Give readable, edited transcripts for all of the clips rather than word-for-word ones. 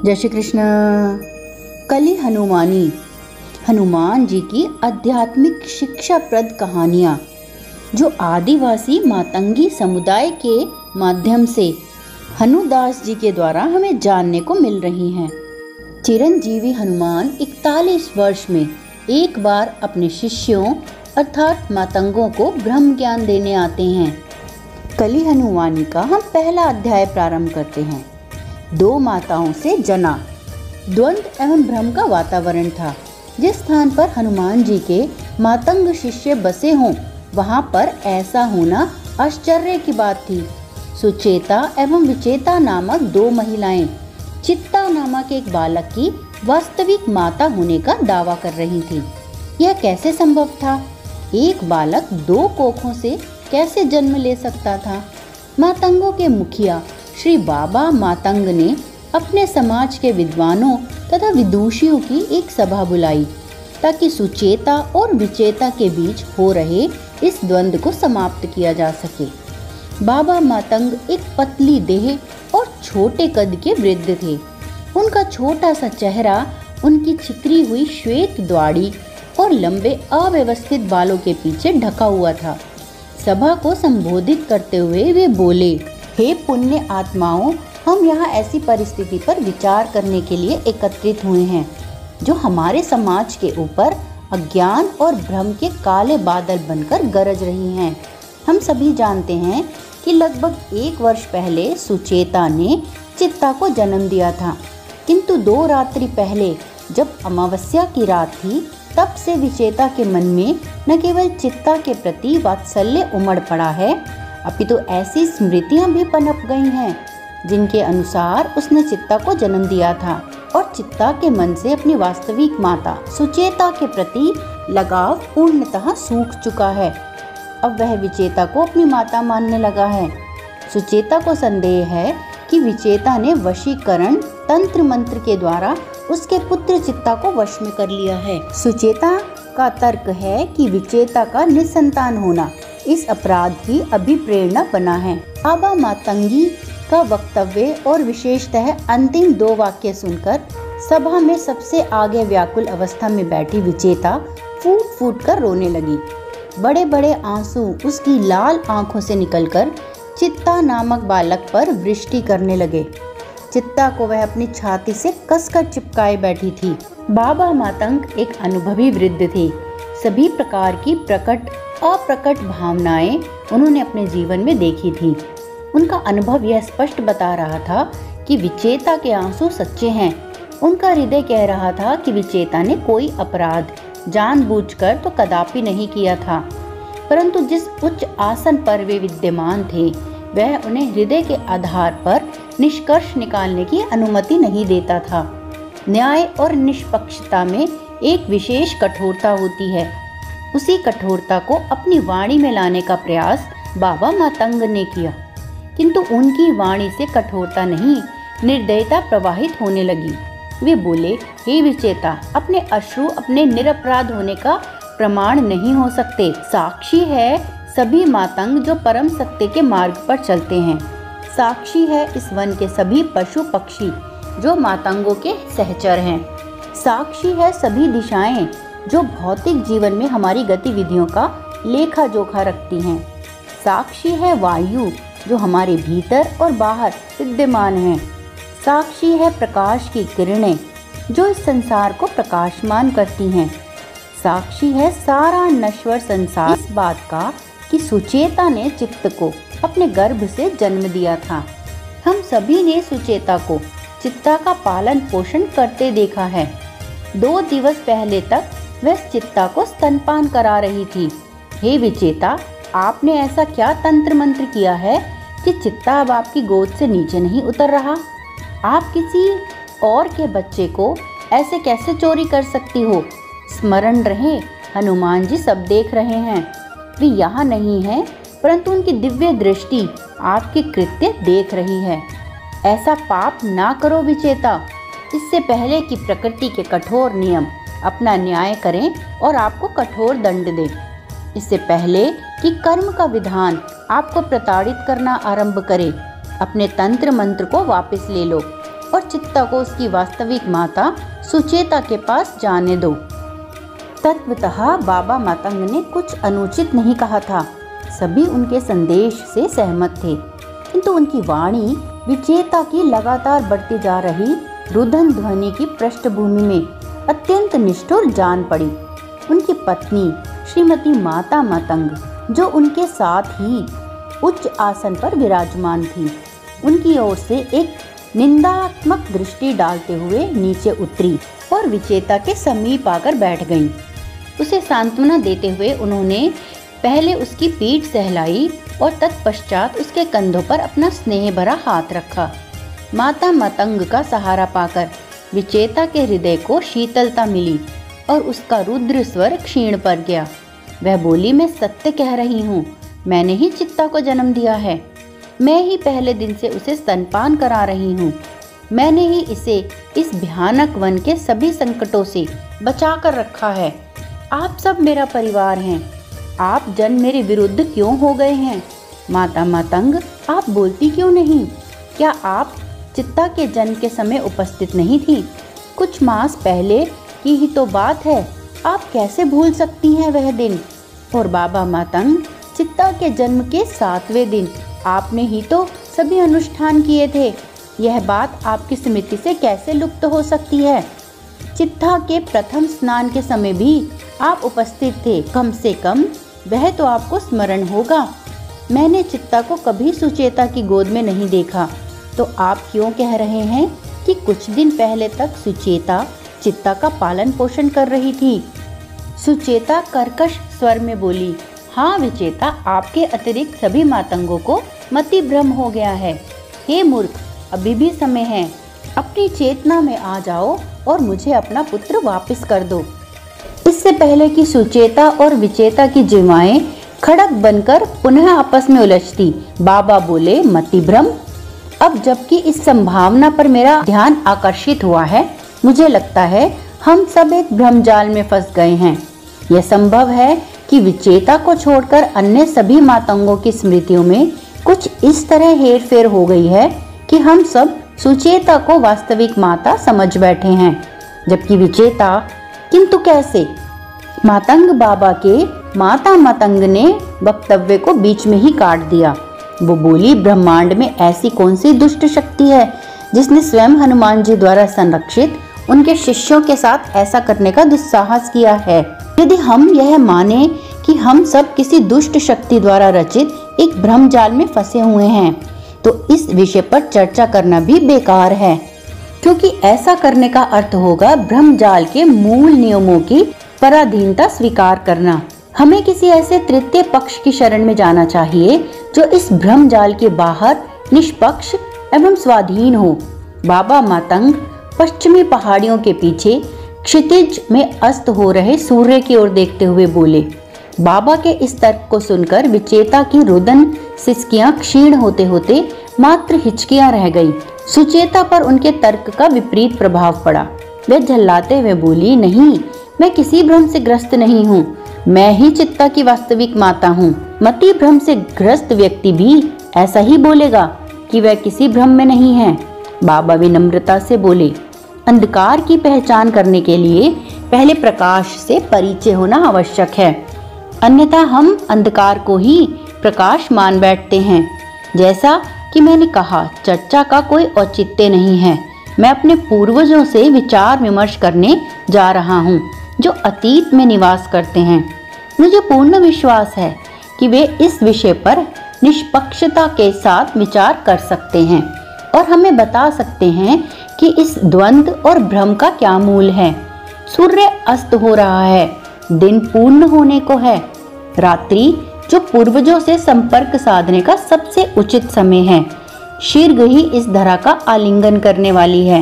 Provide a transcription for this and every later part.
जय श्री कृष्ण। कली हनुमानी, हनुमान जी की आध्यात्मिक शिक्षाप्रद कहानियाँ जो आदिवासी मातंगी समुदाय के माध्यम से हनुदास जी के द्वारा हमें जानने को मिल रही हैं। चिरंजीवी हनुमान 41 वर्ष में एक बार अपने शिष्यों अर्थात मातंगों को ब्रह्म ज्ञान देने आते हैं। कली हनुमानी का हम पहला अध्याय प्रारंभ करते हैं। दो माताओं से जना द्वंद्व एवं भ्रम का वातावरण था। जिस स्थान पर हनुमान जी के मातंग शिष्य बसे हों वहां पर ऐसा होना आश्चर्य की बात थी। सुचेता एवं विचेता नामक दो महिलाएं चित्ता नामक एक बालक की वास्तविक माता होने का दावा कर रही थी। यह कैसे संभव था? एक बालक दो कोखों से कैसे जन्म ले सकता था? मातंगों के मुखिया श्री बाबा मातंग ने अपने समाज के विद्वानों तथा विदुषियों की एक सभा बुलाई ताकि सुचेता और विचेता के बीच हो रहे इस द्वंद्व को समाप्त किया जा सके। बाबा मातंग एक पतली देह और छोटे कद के वृद्ध थे। उनका छोटा सा चेहरा उनकी छितरी हुई श्वेत द्वाड़ी और लंबे अव्यवस्थित बालों के पीछे ढका हुआ था। सभा को संबोधित करते हुए वे बोले, हे पुण्य आत्माओं, हम यहाँ ऐसी परिस्थिति पर विचार करने के लिए एकत्रित हुए हैं जो हमारे समाज के ऊपर अज्ञान और भ्रम के काले बादल बनकर गरज रही हैं। हम सभी जानते हैं कि लगभग 1 वर्ष पहले सुचेता ने चित्ता को जन्म दिया था, किंतु 2 रात्रि पहले जब अमावस्या की रात थी तब से विचेता के मन में न केवल चित्ता के प्रति वात्सल्य उमड़ पड़ा है, अपितु ऐसी स्मृतियां भी पनप गई हैं जिनके अनुसार उसने चित्ता को जन्म दिया था और चित्ता के मन से अपनी वास्तविक माता सुचेता के प्रति लगाव पूर्णतः सूख चुका है। अब वह विचेता को अपनी माता मानने लगा है। सुचेता को संदेह है कि विचेता ने वशीकरण तंत्र मंत्र के द्वारा उसके पुत्र चित्ता को वश में कर लिया है। सुचेता का तर्क है कि विचेता का निसंतान होना इस अपराध की अभिप्रेरणा बना है। बाबा मातंगी का वक्तव्य और विशेषतः अंतिम 2 वाक्य सुनकर सभा में सबसे आगे व्याकुल अवस्था में बैठी विचेता फूट फूट कर रोने लगी। बड़े बड़े आंसू उसकी लाल आंखों से निकलकर चित्ता नामक बालक पर वृष्टि करने लगे। चित्ता को वह अपनी छाती से कसकर चिपकाए बैठी थी। बाबा मातंग एक अनुभवी वृद्ध थे। सभी प्रकार की प्रकट अप्रकट भावनाएं उन्होंने अपने जीवन में देखी थी। उनका अनुभव यह स्पष्ट बता रहा था कि विचेता के आंसू सच्चे हैं। उनका हृदय कह रहा था कि विचेता ने कोई अपराध जानबूझकर तो कदापि नहीं किया था, परंतु जिस उच्च आसन पर वे विद्यमान थे वह उन्हें हृदय के आधार पर निष्कर्ष निकालने की अनुमति नहीं देता था। न्याय और निष्पक्षता में एक विशेष कठोरता होती है। उसी कठोरता को अपनी वाणी में लाने का प्रयास बाबा मातंग ने किया, किंतु उनकी वाणी से कठोरता नहीं निर्दयता प्रवाहित होने लगी। वे बोले, हे विचेता, अपने अश्रु अपने निरपराध होने का प्रमाण नहीं हो सकते। साक्षी है सभी मातंग जो परम सत्य के मार्ग पर चलते हैं। साक्षी है इस वन के सभी पशु पक्षी जो मातंगों के सहचर हैं। साक्षी है सभी दिशाएं जो भौतिक जीवन में हमारी गतिविधियों का लेखा जोखा रखती हैं। साक्षी है वायु जो हमारे भीतर और बाहर विद्यमान है। साक्षी है प्रकाश की किरणें जो इस संसार को प्रकाशमान करती हैं। साक्षी है सारा नश्वर संसार इस बात का कि सुचेता ने चित्त को अपने गर्भ से जन्म दिया था। हम सभी ने सुचेता को चित्ता का पालन पोषण करते देखा है। 2 दिवस पहले तक वह चित्ता को स्तनपान करा रही थी। हे विचेता, आपने ऐसा क्या तंत्र मंत्र किया है कि चित्ता अब आपकी गोद से नीचे नहीं उतर रहा? आप किसी और के बच्चे को ऐसे कैसे चोरी कर सकती हो? स्मरण रहे, हनुमान जी सब देख रहे हैं। वे यहाँ नहीं हैं, परंतु उनकी दिव्य दृष्टि आपके कृत्य देख रही है। ऐसा पाप ना करो विचेता, इससे पहले कि प्रकृति के कठोर नियम अपना न्याय करें और आपको कठोर दंड दें। इससे पहले कि कर्म का विधान आपको प्रताड़ित करना आरंभ करे, अपने तंत्र मंत्र को वापस ले लो। और चित्ता को उसकी वास्तविक माता सुचेता के पास जाने दो। तत्वतः बाबा मातंग ने कुछ अनुचित नहीं कहा था। सभी उनके संदेश से सहमत थे, किंतु उनकी वाणी विचेता की लगातार बढ़ती जा रही रुदन ध्वनि की पृष्ठभूमि में अत्यंत निष्ठुर जान पड़ी। उनकी पत्नी श्रीमती माता मातंग, जो उनके साथ ही उच्च आसन पर विराजमान थी, उनकी ओर से एक निंदात्मक दृष्टि डालते हुए नीचे उतरी और विचेता के समीप आकर बैठ गईं। उसे सांत्वना देते हुए उन्होंने पहले उसकी पीठ सहलाई और तत्पश्चात उसके कंधों पर अपना स्नेह भरा हाथ रखा। माता मातंग का सहारा पाकर विचेता के हृदय को शीतलता मिली और उसका रुद्र स्वर क्षीण पड़ गया। वह बोली, मैं सत्य कह रही हूँ, मैंने ही चित्ता को जन्म दिया है। मैं ही पहले दिन से उसे स्तनपान करा रही हूँ। मैंने ही इसे इस भयानक वन के सभी संकटों से बचा कर रखा है। आप सब मेरा परिवार हैं। आप जन मेरे विरुद्ध क्यों हो गए हैं? माता मातंग, आप बोलती क्यों नहीं? क्या आप चित्ता के जन्म के समय उपस्थित नहीं थी? कुछ मास पहले की ही तो बात है। आप कैसे भूल सकती हैं वह दिन? और बाबा मातंग, चित्ता के जन्म के 7वें दिन आपने ही तो सभी अनुष्ठान किए थे। यह बात आपकी स्मृति से कैसे लुप्त हो सकती है? चित्ता के प्रथम स्नान के समय भी आप उपस्थित थे। कम से कम वह तो आपको स्मरण होगा। मैंने चित्ता को कभी सुचेता की गोद में नहीं देखा, तो आप क्यों कह रहे हैं कि कुछ दिन पहले तक सुचेता चित्ता का पालन पोषण कर रही थी? सुचेता कर्कश स्वर में बोली, हाँ विचेता, आपके अतिरिक्त सभी मातंगों को मति भ्रम हो गया है। हे मूर्ख, अभी भी समय है। अपनी चेतना में आ जाओ और मुझे अपना पुत्र वापस कर दो। इससे पहले कि सुचेता और विचेता की जिह्वाएं खड़क बनकर पुनः आपस में उलझती, बाबा बोले, मति भ्रम? अब जबकि इस संभावना पर मेरा ध्यान आकर्षित हुआ है, मुझे लगता है हम सब एक भ्रमजाल में फंस गए हैं। यह संभव है कि विचेता को छोड़कर अन्य सभी मातंगों की स्मृतियों में कुछ इस तरह हेरफेर हो गई है कि हम सब सुचेता को वास्तविक माता समझ बैठे हैं, जबकि विचेता, किंतु कैसे? मातंग बाबा के माता मातंग ने वक्तव्य को बीच में ही काट दिया। वो बोली, ब्रह्मांड में ऐसी कौन सी दुष्ट शक्ति है जिसने स्वयं हनुमान जी द्वारा संरक्षित उनके शिष्यों के साथ ऐसा करने का दुस्साहस किया है? यदि हम यह माने कि हम सब किसी दुष्ट शक्ति द्वारा रचित एक भ्रमजाल में फंसे हुए हैं, तो इस विषय पर चर्चा करना भी बेकार है, क्योंकि ऐसा करने का अर्थ होगा भ्रमजाल के मूल नियमों की पराधीनता स्वीकार करना। हमें किसी ऐसे तृतीय पक्ष की शरण में जाना चाहिए जो इस भ्रमजाल के बाहर निष्पक्ष एवं स्वाधीन हो। बाबा मातंग पश्चिमी पहाड़ियों के पीछे क्षितिज में अस्त हो रहे सूर्य की ओर देखते हुए बोले। बाबा के इस तर्क को सुनकर विचेता की रुदन सिसकियां क्षीण होते होते मात्र हिचकियां रह गई। सुचेता पर उनके तर्क का विपरीत प्रभाव पड़ा। वे झल्लाते हुए बोली, नहीं, मैं किसी भ्रम से ग्रस्त नहीं हूँ। मैं ही चित्ता की वास्तविक माता हूँ। मति भ्रम से ग्रस्त व्यक्ति भी ऐसा ही बोलेगा कि वह किसी भ्रम में नहीं है। बाबा विनम्रता से बोले, अंधकार की पहचान करने के लिए पहले प्रकाश से परिचय होना आवश्यक है, अन्यथा हम अंधकार को ही प्रकाश मान बैठते हैं। जैसा कि मैंने कहा, चर्चा का कोई औचित्य नहीं है। मैं अपने पूर्वजों से विचार विमर्श करने जा रहा हूँ, जो अतीत में निवास करते हैं। मुझे पूर्ण विश्वास है कि वे इस विषय पर निष्पक्षता के साथ विचार कर सकते हैं और हमें बता सकते हैं कि इस द्वंद्व और भ्रम का क्या मूल है। सूर्य अस्त हो रहा है, दिन पूर्ण होने को है। रात्रि, जो पूर्वजों से संपर्क साधने का सबसे उचित समय है, शीघ्र ही इस धरा का आलिंगन करने वाली है।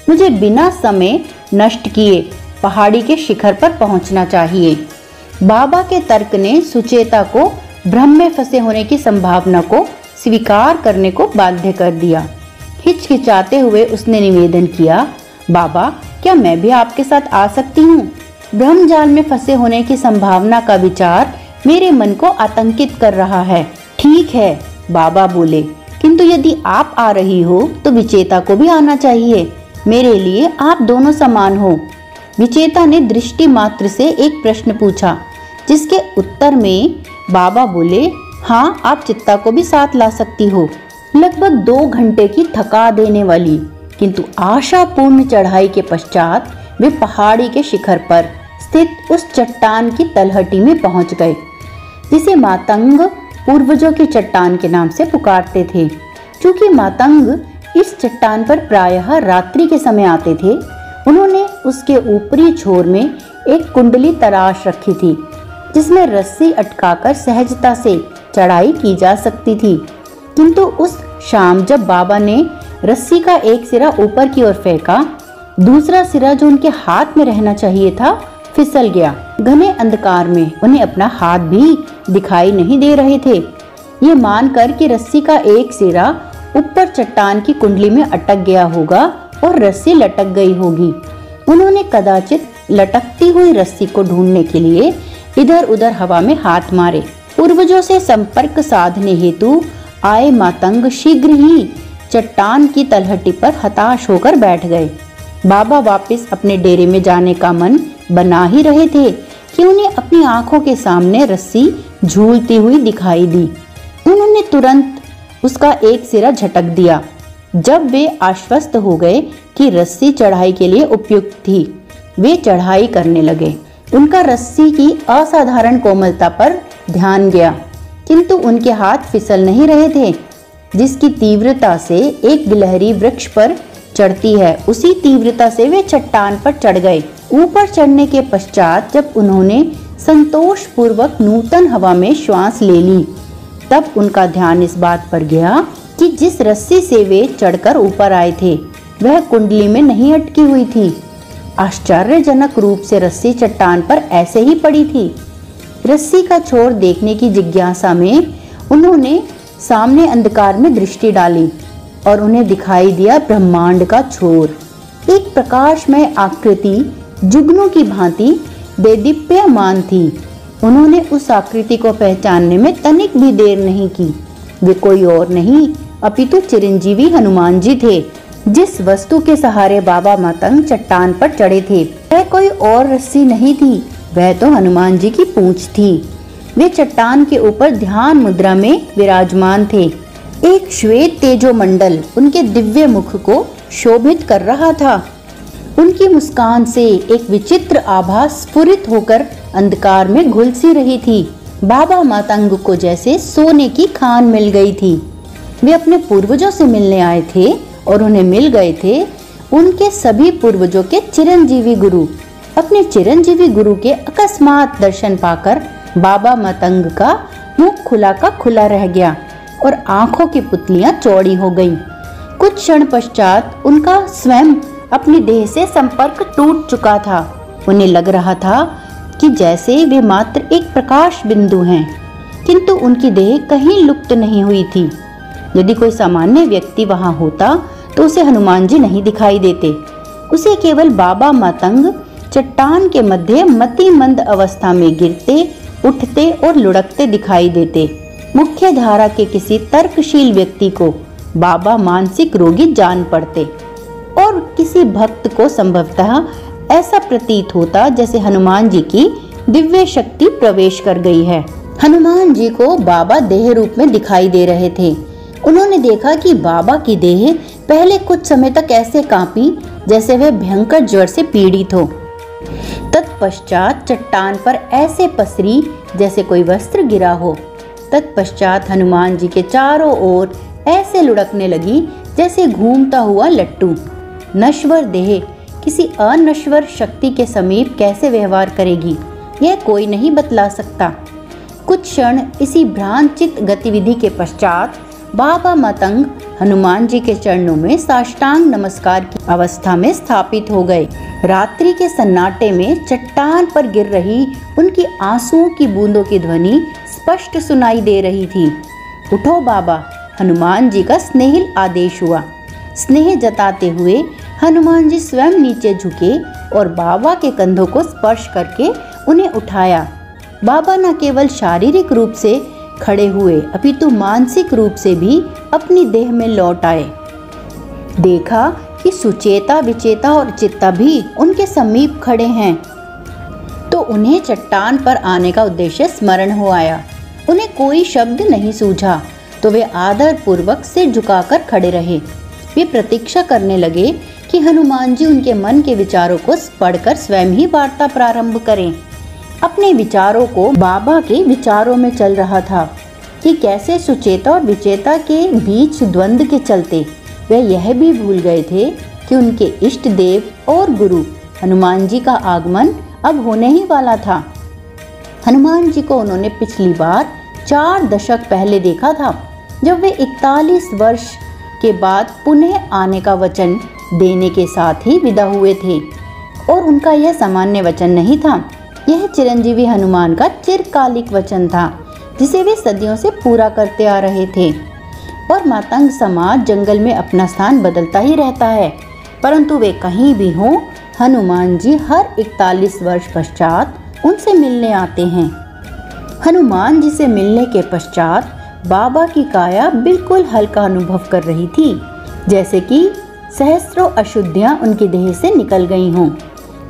मुझे बिना समय नष्ट किए पहाड़ी के शिखर पर पहुंचना चाहिए। बाबा के तर्क ने सुचेता को भ्रम में फंसे होने की संभावना को स्वीकार करने को बाध्य कर दिया। हिचकिचाते हुए उसने निवेदन किया, बाबा, क्या मैं भी आपके साथ आ सकती हूँ? भ्रम जाल में फंसे होने की संभावना का विचार मेरे मन को आतंकित कर रहा है। ठीक है, बाबा बोले, किंतु यदि आप आ रही हो तो विचेता को भी आना चाहिए। मेरे लिए आप दोनों समान हो। विचेता ने दृष्टि मात्र से एक प्रश्न पूछा, जिसके उत्तर में बाबा बोले, हाँ, आप चित्ता को भी साथ ला सकती हो। लगभग 2 घंटे की थका देने वाली किंतु आशापूर्ण चढ़ाई के पश्चात वे पहाड़ी के शिखर पर स्थित उस चट्टान की तलहटी में पहुंच गए, जिसे मातंग पूर्वजों की चट्टान के नाम से पुकारते थे। क्योंकि मातंग इस चट्टान पर प्रायः रात्रि के समय आते थे, उन्होंने उसके ऊपरी छोर में एक कुंडली तराश रखी थी, जिसमें रस्सी अटकाकर सहजता से चढ़ाई की जा सकती थी। किंतु उस शाम जब बाबा ने रस्सी का एक सिरा ऊपर की ओर फेंका, दूसरा सिरा जो उनके हाथ में रहना चाहिए था फिसल गया। घने अंधकार में उन्हें अपना हाथ भी दिखाई नहीं दे रहे थे। ये मानकर कि रस्सी का एक सिरा ऊपर चट्टान की कुंडली में अटक गया होगा और रस्सी लटक गई होगी, उन्होंने कदाचित लटकती हुई रस्सी को ढूंढने के लिए इधर उधर हवा में हाथ मारे। पूर्वजों से संपर्क साधने हेतु आए मातंग शीघ्र ही चट्टान की तलहटी पर हताश होकर बैठ गए। बाबा वापस अपने डेरे में जाने का मन बना ही रहे थे कि उन्हें अपनी आंखों के सामने रस्सी झूलती हुई दिखाई दी। उन्होंने तुरंत उसका एक सिरा झटक दिया। जब वे आश्वस्त हो गए कि रस्सी चढ़ाई के लिए उपयुक्त थी, वे चढ़ाई करने लगे। उनका रस्सी की असाधारण कोमलता पर ध्यान गया, किंतु उनके हाथ फिसल नहीं रहे थे। जिसकी तीव्रता से एक गिलहरी वृक्ष पर चढ़ती है, उसी तीव्रता से वे चट्टान पर चढ़ गए। ऊपर चढ़ने के पश्चात जब उन्होंने संतोष पूर्वक नूतन हवा में श्वास ले ली, तब उनका ध्यान इस बात पर गया कि जिस रस्सी से वे चढ़कर ऊपर आए थे, वह कुंडली में नहीं अटकी हुई थी। आश्चर्यजनक रूप से रस्सी चट्टान पर ऐसे ही पड़ी थी। रस्सी का छोर देखने की जिज्ञासा में उन्होंने सामने अंधकार में दृष्टि डाली और उन्हें दिखाई दिया ब्रह्मांड का छोर। एक प्रकाशमय आकृति जुगनू की भांति देदीप्यमान थी। उन्होंने उस आकृति को पहचानने में तनिक भी देर नहीं की। वे कोई और नहीं अपितु चिरंजीवी हनुमान जी थे, जिस वस्तु के सहारे बाबा मातंग चट्टान पर चढ़े थे। वह कोई और रस्सी नहीं थी, वह तो हनुमान जी की पूंछ थी। वे चट्टान के ऊपर ध्यान मुद्रा में विराजमान थे। एक श्वेत तेजोमंडल उनके दिव्य मुख को शोभित कर रहा था। उनकी मुस्कान से एक विचित्र आभा स्फुरित होकर अंधकार में घुल सी रही थी। बाबा मातंग को जैसे सोने की खान मिल गई थी। वे अपने पूर्वजों से मिलने आए थे और उन्हें मिल गए थे उनके सभी पूर्वजों के चिरंजीवी गुरु। अपने चिरंजीवी गुरु के अकस्मात दर्शन पाकर बाबा मातंग का मुख खुला का खुला रह गया और आंखों की पुतलियां चौड़ी हो गईं। कुछ क्षण पश्चात उनका स्वयं अपनी देह से संपर्क टूट चुका था। उन्हें लग रहा था कि जैसे वे मात्र एक प्रकाश बिंदु हैं, किंतु उनकी देह कहीं लुप्त नहीं हुई थी। यदि कोई सामान्य व्यक्ति वहां होता तो उसे हनुमान जी नहीं दिखाई देते। उसे केवल बाबा मातंग चट्टान के मध्य मतिमंद अवस्था में गिरते, उठते और लुढ़कते दिखाई देते। मुख्य धारा के किसी तर्कशील व्यक्ति को बाबा मानसिक रोगी जान पड़ते और किसी भक्त को संभवतः ऐसा प्रतीत होता जैसे हनुमान जी की दिव्य शक्ति प्रवेश कर गई है। हनुमान जी को बाबा देह रूप में दिखाई दे रहे थे। उन्होंने देखा कि बाबा की देह पहले कुछ समय तक ऐसे कांपी जैसे वे भयंकर ज्वर से पीड़ित हो। तत्पश्चात चट्टान पर ऐसे पसरी जैसे कोई वस्त्र गिरा हो। तत्पश्चात हनुमान जी के चारों ओर ऐसे लुढ़कने लगी जैसे घूमता हुआ लट्टू। नश्वर देह किसी अनश्वर शक्ति के समीप कैसे व्यवहार करेगी, यह कोई नहीं बतला सकता। कुछ क्षण इसी भ्रांचित गतिविधि के पश्चात बाबा मातंग हनुमान जी के चरणों में साष्टांग नमस्कार की अवस्था में स्थापित हो गए। रात्रि के सन्नाटे में चट्टान पर गिर रही उनकी आंसुओं की बूंदों की ध्वनि स्पष्ट सुनाई दे रही थी। उठो बाबा, हनुमान जी का स्नेहिल आदेश हुआ। स्नेह जताते हुए हनुमान जी स्वयं नीचे झुके और बाबा के कंधों को स्पर्श करके उन्हें उठाया। बाबा न केवल शारीरिक रूप से खड़े हुए अपितु मानसिक रूप से भी अपनी देह में लौट आए। देखा कि सुचेता, विचेता और चित्ता भी उनके समीप खड़े हैं, तो उन्हें चट्टान पर आने का उद्देश्य स्मरण हो आया। उन्हें कोई शब्द नहीं सूझा, तो वे आदर पूर्वक सिर झुकाकर खड़े रहे। वे प्रतीक्षा करने लगे कि हनुमान जी उनके मन के विचारों को पढ़कर स्वयं ही वार्ता प्रारंभ करें। अपने विचारों को बाबा के विचारों में चल रहा था कि कैसे सुचेता और विचेता के बीच द्वंद्व के चलते वे यह भी भूल गए थे कि उनके इष्ट देव और गुरु हनुमान जी का आगमन अब होने ही वाला था। हनुमान जी को उन्होंने पिछली बार 4 दशक पहले देखा था, जब वे 41 वर्ष के बाद पुनः आने का वचन देने के साथ ही विदा हुए थे। और उनका यह सामान्य वचन नहीं था, यह चिरंजीवी हनुमान का चिरकालिक वचन था, जिसे वे सदियों से पूरा करते आ रहे थे। और मातंग समाज जंगल में अपना स्थान बदलता ही रहता है, परंतु वे कहीं भी हों, हनुमान जी हर 41 वर्ष पश्चात उनसे मिलने आते हैं। हनुमान जी से मिलने के पश्चात बाबा की काया बिल्कुल हल्का अनुभव कर रही थी, जैसे कि सहस्रों अशुद्धियां उनकी देह से निकल गई हों।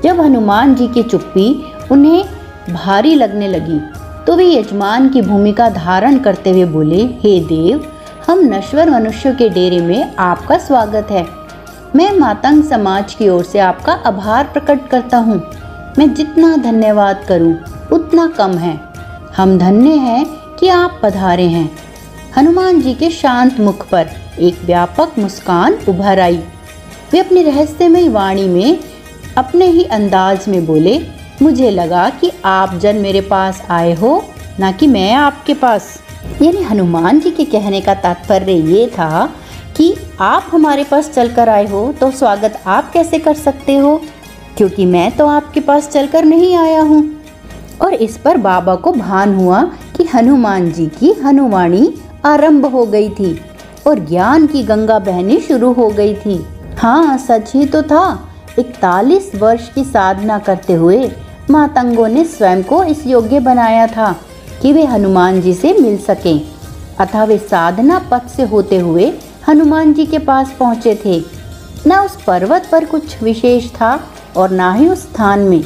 जब हनुमान जी की चुप्पी उन्हें भारी लगने लगी, तो वे यजमान की भूमिका धारण करते हुए बोले, हे देव, हम नश्वर मनुष्यों के डेरे में आपका स्वागत है। मैं मातंग समाज की ओर से आपका आभार प्रकट करता हूँ। मैं जितना धन्यवाद करूँ उतना कम है। हम धन्य हैं कि आप पधारे हैं। हनुमान जी के शांत मुख पर एक व्यापक मुस्कान उभर आई। वे अपनी रहस्यमयी वाणी में अपने ही अंदाज में बोले, मुझे लगा कि आप जन मेरे पास आए हो, ना कि मैं आपके पास। यानी हनुमान जी के कहने का तात्पर्य ये था कि आप हमारे पास चलकर आए हो तो स्वागत आप कैसे कर सकते हो, क्योंकि मैं तो आपके पास चलकर नहीं आया हूँ। और इस पर बाबा को भान हुआ कि हनुमान जी की हनुवाणी आरंभ हो गई थी और ज्ञान की गंगा बहनी शुरू हो गई थी। हाँ, सच ही तो था। 41 वर्ष की साधना करते हुए मातंगों ने स्वयं को इस योग्य बनाया था कि वे हनुमान जी से मिल सकें, अतः वे साधना पथ से होते हुए हनुमान जी के पास पहुँचे थे। न उस पर्वत पर कुछ विशेष था और न ही उस स्थान में।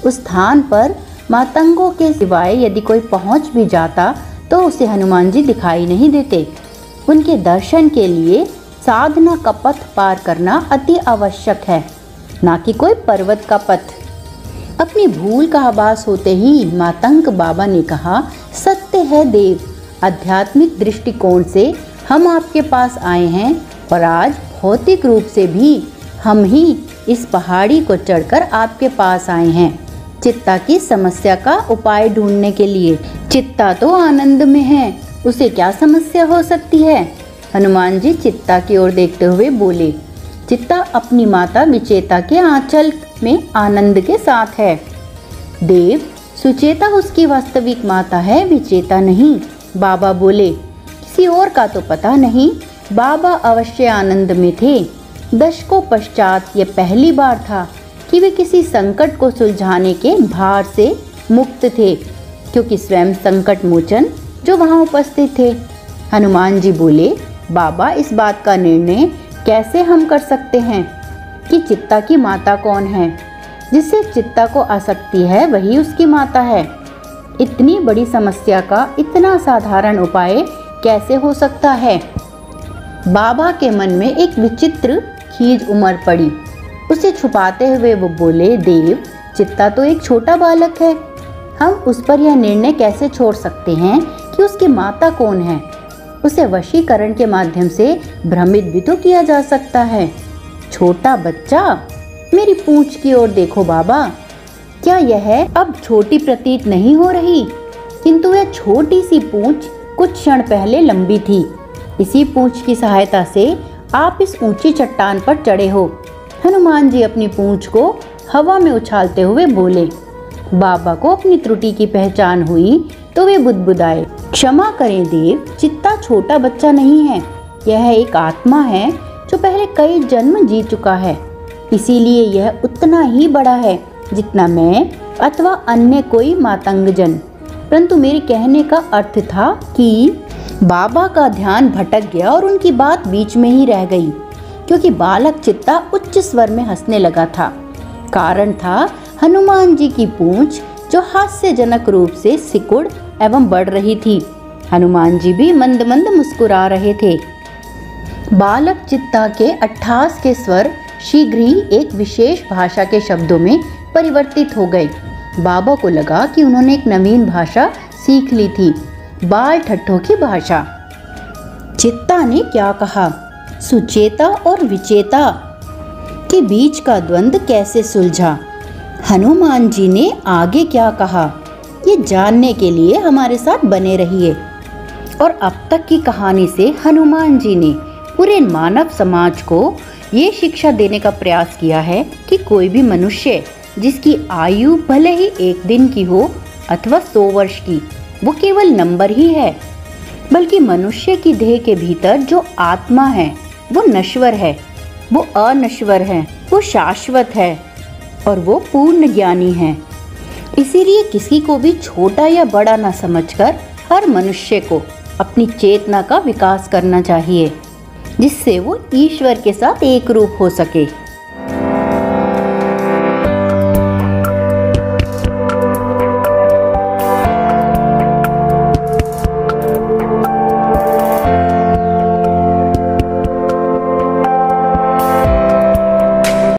उस स्थान पर मातंगों के सिवाय यदि कोई पहुँच भी जाता तो उसे हनुमान जी दिखाई नहीं देते। उनके दर्शन के लिए साधना का पथ पार करना अति आवश्यक है, ना कि कोई पर्वत का पथ। अपनी भूल का आभास होते ही मातंग बाबा ने कहा, सत्य है देव, आध्यात्मिक दृष्टिकोण से हम आपके पास आए हैं और आज भौतिक रूप से भी हम ही इस पहाड़ी को चढ़कर आपके पास आए हैं चित्ता की समस्या का उपाय ढूंढने के लिए। चित्ता तो आनंद में है, उसे क्या समस्या हो सकती है। हनुमान जी चित्ता की ओर देखते हुए बोले, चित्ता अपनी माता विचेता के आंचल में आनंद के साथ है। देव, सुचेता उसकी वास्तविक माता है, विचेता नहीं। बाबा बोले, किसी और का तो पता नहीं, बाबा अवश्य आनंद में थे। दशकों पश्चात ये पहली बार था कि वे किसी संकट को सुलझाने के भार से मुक्त थे, क्योंकि स्वयं संकट मोचन जो वहाँ उपस्थित थे। हनुमान जी बोले, बाबा, इस बात का निर्णय कैसे हम कर सकते हैं कि चित्ता की माता कौन है। जिससे चित्ता को आसक्ति है वही उसकी माता है। इतनी बड़ी समस्या का इतना साधारण उपाय कैसे हो सकता है। बाबा के मन में एक विचित्र खीज उमड़ पड़ी। उसे छुपाते हुए वो बोले, देव, चित्ता तो एक छोटा बालक है, हम उस पर यह निर्णय कैसे छोड़ सकते हैं कि उसकी माता कौन है। उसे वशीकरण के माध्यम से भ्रमित भी तो किया जा सकता है। छोटा बच्चा, मेरी पूंछ की ओर देखो बाबा, क्या यह अब छोटी प्रतीत नहीं हो रही, किंतु यह छोटी सी पूंछ कुछ क्षण पहले लंबी थी। इसी पूंछ की सहायता से आप इस ऊंची चट्टान पर चढ़े हो। हनुमान जी अपनी पूंछ को हवा में उछालते हुए बोले। बाबा को अपनी त्रुटि की पहचान हुई तो वे बुदबुदाए, क्षमा करें देव, चित्ता छोटा बच्चा नहीं है, यह एक आत्मा है जो पहले कई जन्म जी चुका है। इसीलिए यह उतना ही बड़ा है जितना मैं अथवा अन्य कोई मातंगजन। परंतु मेरे कहने का अर्थ था कि बाबा का ध्यान भटक गया और उनकी बात बीच में ही रह गई, क्योंकि बालक चित्ता उच्च स्वर में हंसने लगा था। कारण था हनुमान जी की पूंछ, जो हास्यजनक रूप से सिकुड़ एवं बढ़ रही थी। हनुमान जी भी मंद मंद मुस्कुरा रहे थे। बालक चित्ता के अट्ठास के स्वर शीघ्र ही एक विशेष भाषा के शब्दों में परिवर्तित हो गए। बाबा को लगा कि उन्होंने एक नवीन भाषा सीख ली थी, बाल ठट्ठों की भाषा। चित्ता ने क्या कहा? सुचेता और विचेता के बीच का द्वंद्व कैसे सुलझा? हनुमान जी ने आगे क्या कहा, ये जानने के लिए हमारे साथ बने रहिए। और अब तक की कहानी से हनुमान जी ने पूरे मानव समाज को ये शिक्षा देने का प्रयास किया है कि कोई भी मनुष्य जिसकी आयु भले ही 1 दिन की हो अथवा 100 वर्ष की, वो केवल नंबर ही है, बल्कि मनुष्य की देह के भीतर जो आत्मा है वो नश्वर है, वो अनश्वर है, वो शाश्वत है और वो पूर्ण ज्ञानी है। इसीलिए किसी को भी छोटा या बड़ा न समझकर हर मनुष्य को अपनी चेतना का विकास करना चाहिए, जिससे वो ईश्वर के साथ एक रूप हो सके।